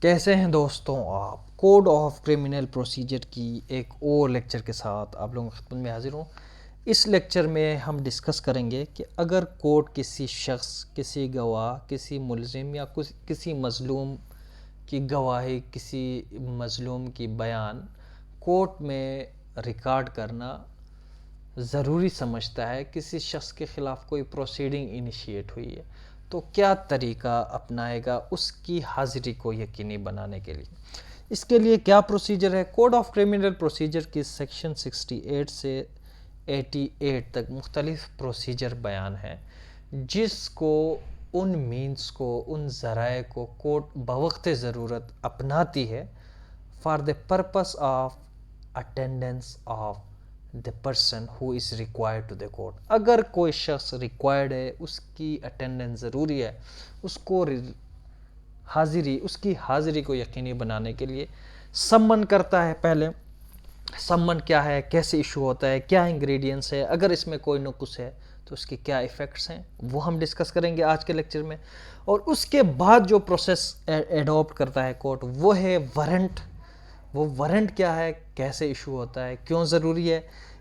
کیسے ہیں دوستوں آپ؟ کوڈ آف کرمنل پروسیجر کی ایک اور لیکچر کے ساتھ آپ لوگوں کی خدمت میں حاضر ہوں۔ اس لیکچر میں ہم ڈسکس کریں گے کہ اگر کورٹ کسی شخص، کسی گواہ، کسی ملزم یا کسی مظلوم کی گواہی، کسی مظلوم کی بیان کورٹ میں ریکارڈ کرنا ضروری سمجھتا ہے، کسی شخص کے خلاف کوئی پروسیڈنگ انیشیٹ ہوئی ہے، تو کیا طریقہ اپنائے گا اس کی حاضری کو یقینی بنانے کے لیے؟ اس کے لیے کیا پروسیجر ہے؟ کوڈ آف کرمنل پروسیجر کی سیکشن 68 سے 88 تک مختلف پروسیجر بیان ہیں، جس کو ان مینز کو، ان ذرائع کو کورٹ بوقت ضرورت اپناتی ہے for the purpose of attendance of the person who is required to the court۔ اگر کوئی شخص ریکوائرڈ ہے، اس کی اٹینڈنس ضروری ہے، اس کو اس کی حاضری کو یقینی بنانے کے لیے سمن کرتا ہے۔ پہلے سمن کیا ہے، کیسے ایشو ہوتا ہے، کیا انگریڈینٹس ہے، اگر اس میں کوئی نقص ہے تو اس کے کیا ایفیکٹس ہیں، وہ ہم ڈسکس کریں گے آج کے لیکچر میں۔ اور اس کے بعد جو پروسیس ایڈاپٹ کرتا ہے کورٹ، وہ ہے وارنٹ۔ وہ وارنٹ کیا ہے، کیسے ایشو ہوتا ہے، کیوں ضروری ہے۔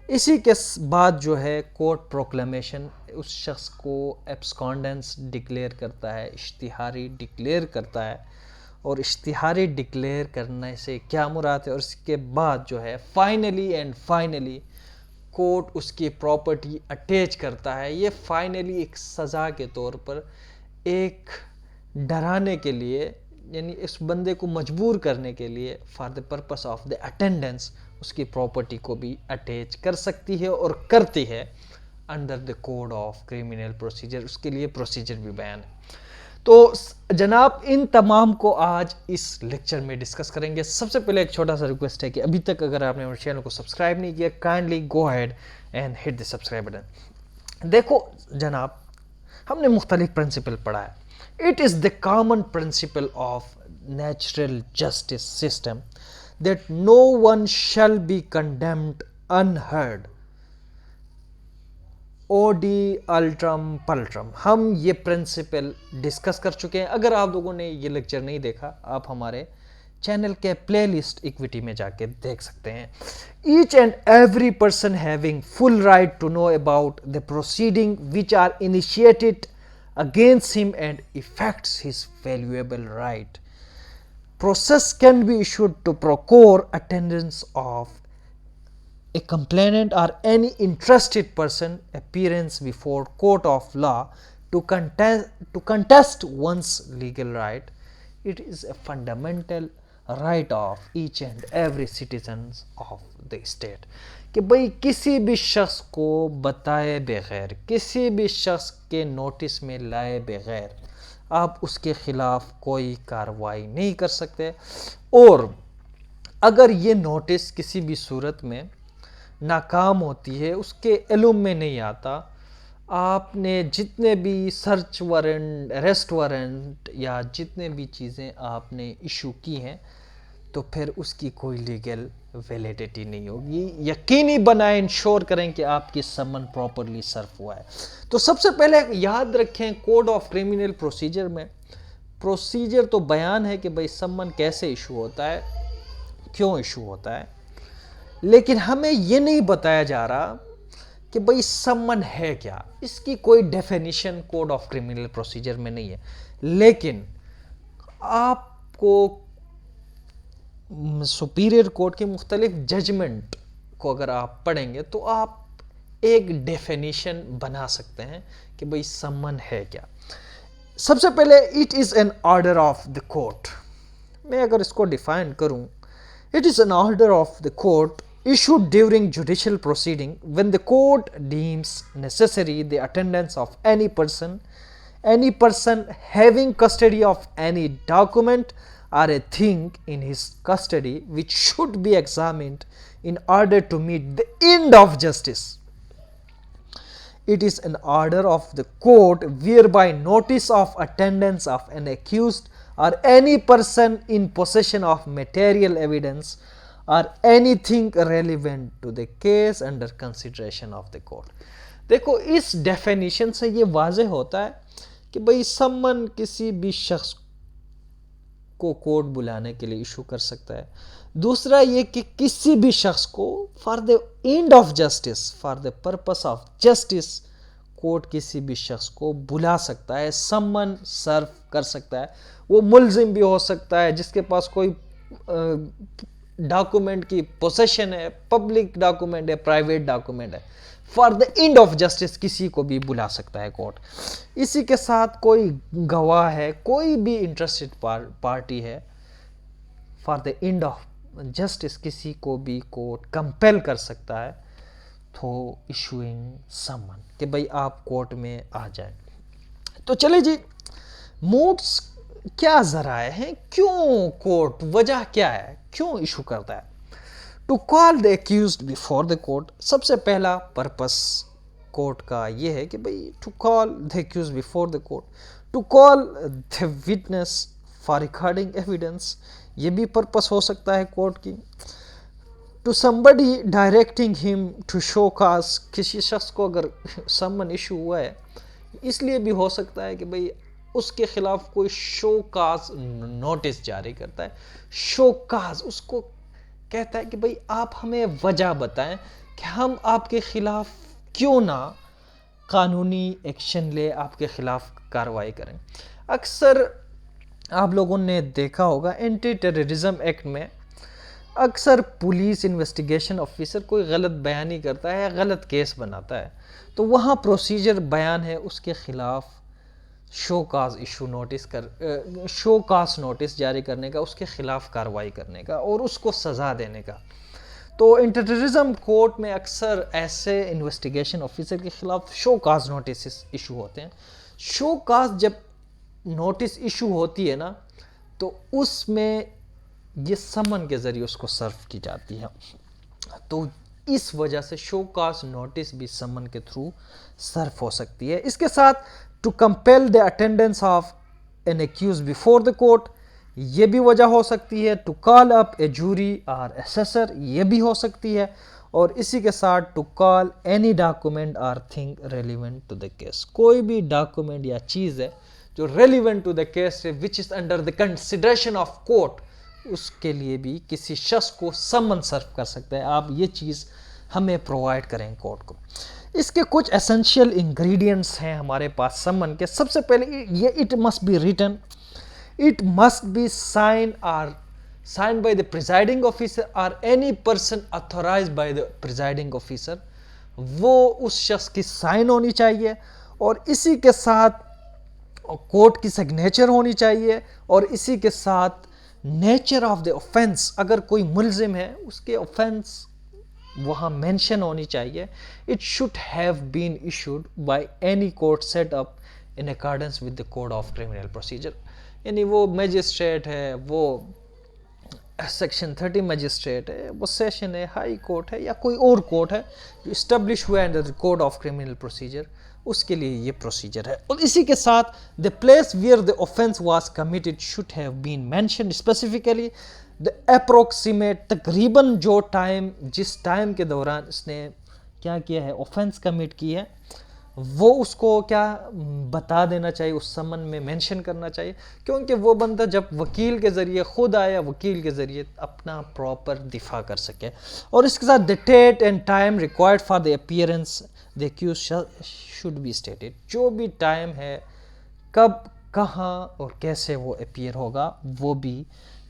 اسی کے بعد جو ہے کورٹ پروکلیمیشن، اس شخص کو ایبسکانڈنس ڈکلیئر کرتا ہے، اشتہاری ڈکلیئر کرتا ہے۔ اور اشتہاری ڈکلیئر کرنے سے کیا مراد ہے، اور اس کے بعد جو ہے فائنلی کورٹ اس کی پراپرٹی اٹیچ کرتا ہے۔ یہ فائنلی ایک سزا کے طور پر، ایک ڈرانے کے لیے، یعنی اس بندے کو مجبور کرنے کے لیے for the purpose of the attendance, اس کی پراپرٹی کو بھی اٹیچ کر سکتی ہے اور کرتی ہے under the code of criminal procedure. اس کے لیے پروسیجر بھی بیان ہے۔ تو جناب ان تمام کو آج اس لیکچر میں ڈسکس کریں گے۔ سب سے پہلے ایک چھوٹا سا ریکویسٹ ہے کہ ابھی تک اگر آپ نے ہمارے چینل کو سبسکرائب نہیں کیا، kindly go ahead and hit the subscribe button. دیکھو جناب، ہم نے مختلف پرنسپل پڑھا ہے۔ It is the common principle of natural justice system that no one shall be condemned unheard اوڈی الٹرم پلٹرم۔ ہم یہ پرنسپل ڈسکس کر چکے ہیں۔ اگر آپ لوگوں نے یہ لیکچر نہیں دیکھا، آپ ہمارے چینل کے پلے لسٹ ایکویٹی میں جا کے دیکھ سکتے ہیں۔ Each and every person having full right to know about the proceeding which are initiated against him and effects his valuable right. Process can be issued to procure attendance of a complainant or any interested person appearance before court of law to contest one's legal right. It is a fundamental right of each and every citizen of the state کہ بھئی کسی بھی شخص کو بتائے بغیر، کسی بھی شخص کے نوٹس میں لائے بغیر آپ اس کے خلاف کوئی کارروائی نہیں کر سکتے۔ اور اگر یہ نوٹس کسی بھی صورت میں ناکام ہوتی ہے، اس کے علم میں نہیں آتا، آپ نے جتنے بھی سرچ وارنٹ، اریسٹ وارنٹ یا جتنے بھی چیزیں آپ نے ایشو کی ہیں، تو پھر اس کی کوئی لیگل ویلیڈیٹی نہیں ہوگی۔ یقینی بنائیں، انشور کریں کہ آپ کی سمن پراپرلی سرو ہوا ہے۔ تو سب سے پہلے یاد رکھیں، کوڈ آف کرمنل پروسیجر میں پروسیجر تو بیان ہے کہ بھئی سمن کیسے ایشو ہوتا ہے، کیوں ایشو ہوتا ہے، لیکن ہمیں یہ نہیں بتایا جا رہا کہ بھئی سمن ہے کیا۔ اس کی کوئی definition code of criminal procedure میں نہیں ہے، لیکن آپ کو سپیریئر کورٹ کے مختلف ججمنٹ کو اگر آپ پڑھیں گے تو آپ ایک ڈیفینیشن بنا سکتے ہیں کہ بھئی سمن ہے کیا۔ سب سے پہلے it is an order of the court. میں اگر اس کو ڈیفائن کروں، it is an order of the court issued during judicial proceeding when the court deems necessary the attendance of any person having custody of any document or a thing in his custody which should be examined in order to meet the end of justice. It is an order of the court whereby notice of attendance of an accused or any person in possession of material evidence or anything relevant to the case under consideration of the court۔ دیکھو اس definition سے یہ واضح ہوتا ہے کہ بھئی سمن کسی بھی شخص کو کورٹ بلانے کے لیے ایشو کر سکتا ہے. دوسرا یہ کہ کسی بھی شخص کو for the and of justice, for the purpose of justice, court کسی بھی شخص کو بلا سکتا ہے، سمن سرو کر سکتا ہے. وہ ملزم بھی ہو سکتا ہے، جس کے پاس کوئی ڈاکومنٹ کی پوسیشن ہے، پبلک ڈاکومنٹ ہے، پرائیویٹ ڈاکومنٹ ہے، for the and of justice کسی کو بھی بلا سکتا ہے کورٹ. اسی کے ساتھ کوئی گواہ ہے، کوئی بھی انٹرسٹڈ پارٹی ہے، for the and of justice کسی کو بھی کورٹ کمپیل کر سکتا ہے تو ایشوئنگ سمن کہ بھئی آپ کورٹ میں آ جائیں. تو چلے جی، موڈس کیا ذرائع ہیں، کیوں کورٹ، وجہ کیا ہے، کیوں ایشو کرتا ہے. To call the accused before the court, سب سے پہلا پرپس کورٹ کا یہ ہے کہ بھئی to call the accused before the court, to call the witness for recording evidence, یہ بھی پرپس ہو سکتا ہے کورٹ کی. To somebody directing him to show cause, کسی شخص کو اگر سمن ایشو ہوا ہے اس لیے بھی ہو سکتا ہے کہ بھئی اس کے خلاف کوئی شو کاز نوٹس جاری کرتا ہے. شو کاز اس کو کہتا ہے کہ بھئی آپ ہمیں وجہ بتائیں کہ ہم آپ کے خلاف کیوں نہ قانونی ایکشن لے، آپ کے خلاف کارروائی کریں. اکثر آپ لوگوں نے دیکھا ہوگا اینٹی ٹیررزم ایکٹ میں اکثر پولیس انویسٹیگیشن آفیسر کوئی غلط بیانی کرتا ہے، غلط کیس بناتا ہے، تو وہاں پروسیجر بیان ہے اس کے خلاف show cause show cause notice جاری کرنے کا، اس کے خلاف کارروائی کرنے کا اور اس کو سزا دینے کا. تو اینٹی ٹیررزم کورٹ میں اکثر ایسے انویسٹیگیشن آفیسر کے خلاف شو کاز نوٹسز ایشو ہوتے ہیں. شو کاز جب نوٹس ایشو ہوتی ہے نا تو اس میں یہ سمن کے ذریعے اس کو سرو کی جاتی ہے. تو اس وجہ سے شو کاز نوٹس بھی سمن کے تھرو سرو ہو سکتی ہے. اس کے ساتھ to compel the attendance of an accused before the court, یہ بھی وجہ ہو سکتی ہے. ٹو کال اپ اے جوری اور اسیسر، یہ بھی ہو سکتی ہے. اور اسی کے ساتھ to call any document or thing relevant to the case, کوئی بھی ڈاکومنٹ یا چیز ہے جو ریلیونٹ ٹو دا کیس ہے which is under the consideration of court, اس کے لیے بھی کسی شخص کو سمن سرو کر سکتا ہے. آپ یہ چیز ہمیں پرووائڈ کریں کورٹ کو. اس کے کچھ ایسنشیل انگریڈینٹس ہیں ہمارے پاس سمن کے. سب سے پہلے یہ it must be written, it must be sign by the presiding officer اور any person authorized by the presiding officer. وہ اس شخص کی سائن ہونی چاہیے اور اسی کے ساتھ کورٹ کی سگنیچر ہونی چاہیے اور اسی کے ساتھ نیچر آف دا offense، اگر کوئی ملزم ہے اس کے offense وہاں مینشن ہونی چاہیے. It should have been issued by any court set up in accordance with the code of criminal procedure, یعنی وہ میجسٹریٹ ہے، وہ سیکشن 30 میجسٹریٹ ہے، وہ سیشن ہے، ہائی کورٹ ہے یا کوئی اور کورٹ ہے جو اسٹیبلش ہوا ہے under the code of criminal procedure, اس کے لیے یہ پروسیجر ہے. اور اسی کے ساتھ the place where the offense was committed should have been mentioned specifically, the approximate, تقریباً جو ٹائم، جس ٹائم کے دوران اس نے کیا کیا ہے، offense کمٹ کی ہے، وہ اس کو کیا بتا دینا چاہیے، اس سمن میں مینشن کرنا چاہیے، کیونکہ وہ بندہ جب وکیل کے ذریعے خود آیا، وکیل کے ذریعے اپنا پراپر دفاع کر سکے. اور اس کے ساتھ the date and time required for the appearance the accused should be stated، جو بھی ٹائم ہے، کب، کہاں اور کیسے وہ اپیئر ہوگا وہ بھی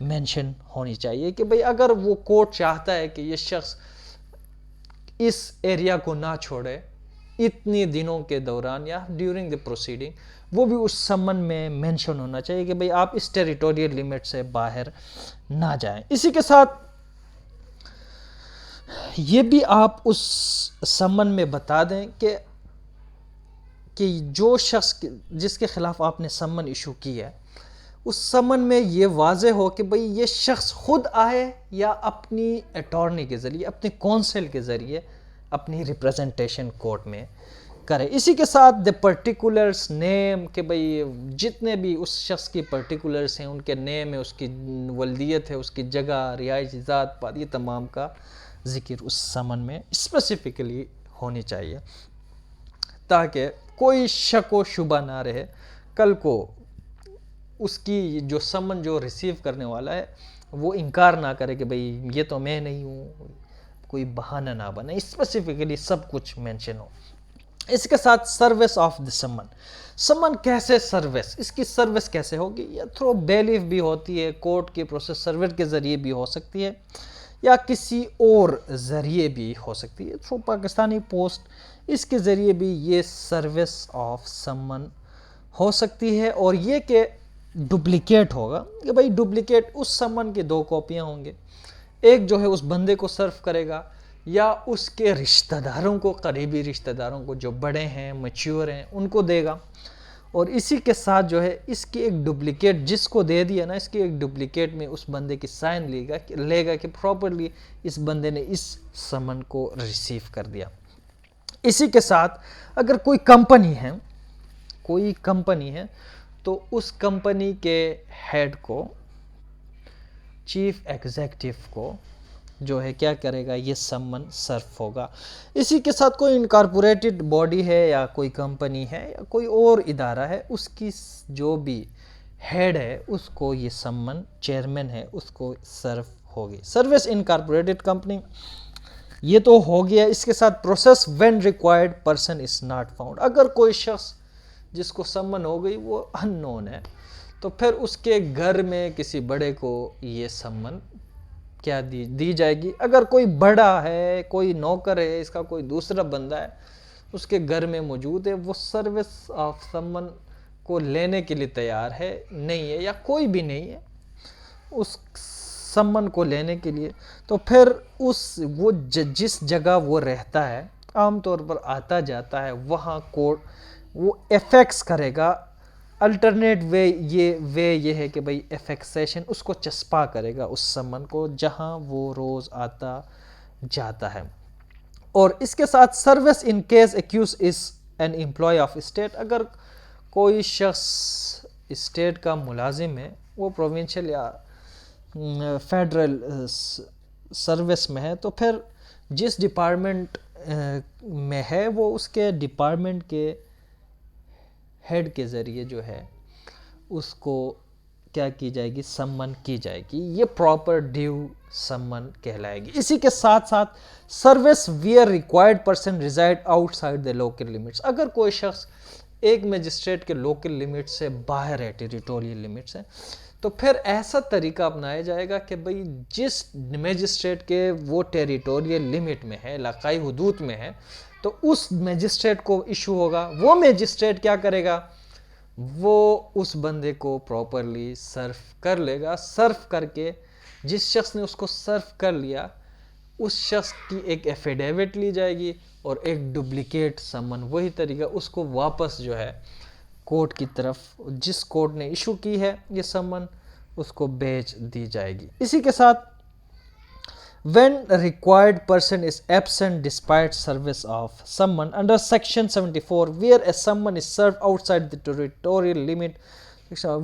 مینشن ہونی چاہیے کہ بھئی اگر وہ کورٹ چاہتا ہے کہ یہ شخص اس ایریا کو نہ چھوڑے اتنی دنوں کے دوران یا ڈیورنگ دی پروسیڈنگ، وہ بھی اس سمن میں مینشن ہونا چاہیے کہ بھئی آپ اس ٹیریٹوریل لمٹ سے باہر نہ جائیں. اسی کے ساتھ یہ بھی آپ اس سمن میں بتا دیں کہ جو شخص جس کے خلاف آپ نے سمن ایشو کی ہے اس سمن میں یہ واضح ہو کہ بھئی یہ شخص خود آئے یا اپنی اٹارنی کے ذریعے، اپنے کونسل کے ذریعے اپنی ریپریزنٹیشن کورٹ میں کرے. اسی کے ساتھ the particulars name، کہ بھئی جتنے بھی اس شخص کی پرٹیکولرز ہیں، ان کے نیم ہے، اس کی ولدیت ہے، اس کی جگہ، رہائش، ذات پات، یہ تمام کا ذکر اس سمن میں اسپیسیفکلی ہونی چاہیے تاکہ کوئی شک و شبہ نہ رہے. کل کو اس کی جو سمن جو ریسیو کرنے والا ہے وہ انکار نہ کرے کہ بھئی یہ تو میں نہیں ہوں، کوئی بہانہ نہ بنے، اسپیسیفکلی سب کچھ مینشن ہو۔ اس کے ساتھ سروس آف دی سمن، سمن کیسے سروس، اس کی سروس کیسے ہوگی؟ یا تھرو بیلیف بھی ہوتی ہے، کورٹ کے پروسیس سرور کے ذریعے بھی ہو سکتی ہے، یا کسی اور ذریعے بھی ہو سکتی ہے، تھرو پاکستانی پوسٹ، اس کے ذریعے بھی یہ سروس آف سمن ہو سکتی ہے۔ اور یہ کہ ڈپلیکیٹ ہوگا کہ بھائی ڈپلیکیٹ اس سمن کے 2 کاپیاں ہوں گے، ایک جو ہے اس بندے کو سرو کرے گا یا اس کے رشتہ داروں کو، قریبی رشتہ داروں کو جو بڑے ہیں میچور ہیں ان کو دے گا، اور اسی کے ساتھ جو ہے اس کی ایک ڈپلیکیٹ جس کو دے دیا نا، اس کی ایک ڈپلیکیٹ میں اس بندے کی سائن لے گا کہ پراپرلی اس بندے نے اس سمن کو ریسیو کر دیا۔ اسی کے ساتھ اگر کوئی کمپنی ہے تو اس کمپنی کے ہیڈ کو، چیف ایگزیکٹو کو جو ہے کیا کرے گا، یہ سمن سرف ہوگا۔ اسی کے ساتھ کوئی انکارپوریٹڈ باڈی ہے یا کوئی کمپنی ہے یا کوئی اور ادارہ ہے، اس کی جو بھی ہیڈ ہے اس کو یہ سمن، چیئرمین ہے اس کو سرف ہوگی۔ سروس انکارپوریٹڈ کمپنی، یہ تو ہو گیا۔ اس کے ساتھ process when required person is not found, اگر کوئی شخص جس کو سمن ہو گئی وہ ان نون ہے تو پھر اس کے گھر میں کسی بڑے کو یہ سمن کیا دی جائے گی۔ اگر کوئی بڑا ہے، کوئی نوکر ہے، اس کا کوئی دوسرا بندہ ہے اس کے گھر میں موجود ہے، وہ سروس آف سمن کو لینے کے لیے تیار ہے نہیں ہے، یا کوئی بھی نہیں ہے اس سمن کو لینے کے لیے، تو پھر وہ جس جگہ وہ رہتا ہے، عام طور پر آتا جاتا ہے، وہاں کورٹ وہ ایفیکس کرے گا۔ الٹرنیٹ وے یہ ہے کہ بھئی ایفیکسیشن، اس کو چسپا کرے گا اس سمن کو جہاں وہ روز آتا جاتا ہے۔ اور اس کے ساتھ service in case accused is an employee of state, اگر کوئی شخص اسٹیٹ کا ملازم ہے، وہ پروونشل یا فیڈرل سروس میں ہے، تو پھر جس ڈپارٹمنٹ میں ہے وہ اس کے ڈپارٹمنٹ کے ہیڈ کے ذریعے جو ہے اس کو کیا کی جائے گی، سمن کی جائے گی، یہ پراپر ڈیو سمن کہلائے گی۔ اسی کے ساتھ ساتھ service where required person reside out side the local limits, اگر کوئی شخص ایک میجسٹریٹ کے لوکل لمٹ سے باہر ہے، ٹیریٹوریل لمٹ سے، تو پھر ایسا طریقہ اپنایا جائے گا کہ بھئی جس میجسٹریٹ کے وہ ٹیریٹوریل لمٹ میں ہے، علاقائی حدود میں ہے، تو اس میجسٹریٹ کو ایشو ہوگا، وہ میجسٹریٹ کیا کرے گا، وہ اس بندے کو پراپرلی سرف کر لے گا، سرف کر کے جس شخص نے اس کو سرف کر لیا اس شخص کی ایک ایفیڈیوٹ لی جائے گی اور ایک ڈپلیکیٹ سمن، وہی طریقہ اس کو واپس جو ہے کورٹ کی طرف، جس کورٹ نے ایشو کی ہے یہ سمن، اس کو بھیج دی جائے گی۔ اسی کے ساتھ when required person is absent despite service of summon under section 74 where a summon is served outside the territorial limit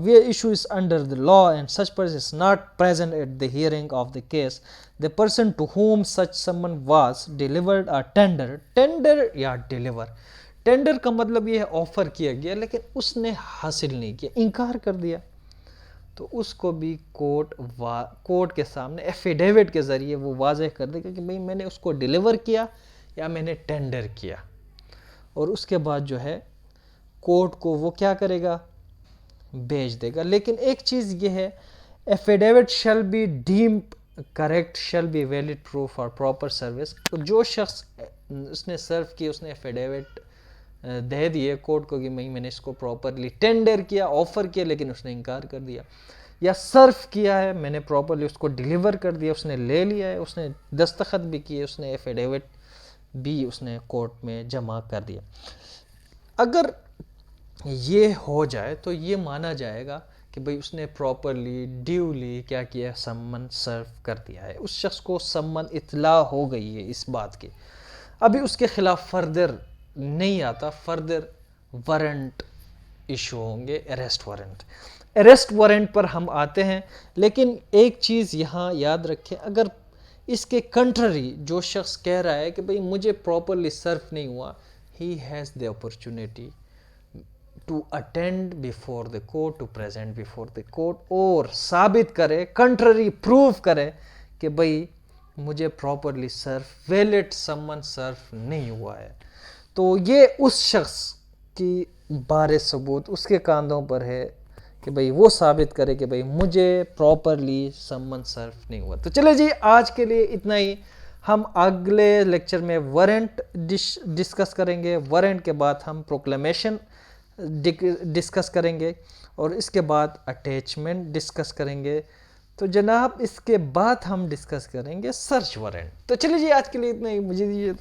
where issue is under the law and such person is not present at the hearing of the case, the person to whom such summon was delivered or tender یا deliver، tender کا مطلب یہ ہے offer کیا گیا لیکن اس نے حاصل نہیں کیا، انکار کر دیا، تو اس کو بھی کورٹ کے سامنے ایفیڈیوٹ کے ذریعے وہ واضح کر دے گا کہ بھئی میں نے اس کو ڈیلیور کیا یا میں نے ٹینڈر کیا، اور اس کے بعد جو ہے کورٹ کو وہ کیا کرے گا، بھیج دے گا۔ لیکن ایک چیز یہ ہے، affidavit shall be deemed correct shall be valid proof اور پراپر سروس، تو جو شخص اس نے سرو کی، اس نے ایفیڈیوٹ دے دیے کورٹ کو کہ میں نے اس کو پراپرلی ٹینڈر کیا، آفر کیا، لیکن اس نے انکار کر دیا، یا سرف کیا ہے، میں نے پراپرلی اس کو ڈیلیور کر دیا، اس نے لے لیا ہے، اس نے دستخط بھی کیے، اس نے ایفیڈیوٹ بھی اس نے کورٹ میں جمع کر دیا۔ اگر یہ ہو جائے تو یہ مانا جائے گا کہ بھئی اس نے پراپرلی ڈیولی کیا کیا، سمن سرو کر دیا ہے، اس شخص کو سمن اطلاع ہو گئی ہے اس بات کی۔ ابھی اس کے خلاف فردر نہیں آتا، فردر وارنٹ ایشو ہوں گے، اریسٹ وارنٹ پر ہم آتے ہیں، لیکن ایک چیز یہاں یاد رکھیں، اگر اس کے کنٹرری جو شخص کہہ رہا ہے کہ بھئی مجھے پراپرلی سرو نہیں ہوا، he has the opportunity to attend before the court, to present before the court, اور ثابت کرے، کنٹرری پروف کرے کہ بھئی مجھے properly serve valid summon serve نہیں ہوا ہے. تو یہ اس شخص کی بار ثبوت اس کے کاندھوں پر ہے کہ بھئی وہ ثابت کرے کہ بھئی مجھے پراپرلی سمن سرف نہیں ہوا. تو چلے جی آج کے لیے اتنا ہی. ہم اگلے لیکچر میں وارنٹ ڈسکس کریں گے. وارنٹ کے بعد ہم پروکلیمیشن ڈسکس کریں گے اور اس کے بعد اٹیچمنٹ ڈسکس کریں گے. تو جناب اس کے بعد ہم ڈسکس کریں گے سرچ وارنٹ. تو چلیے جی آج کے لیے اتنا ہی. مجھے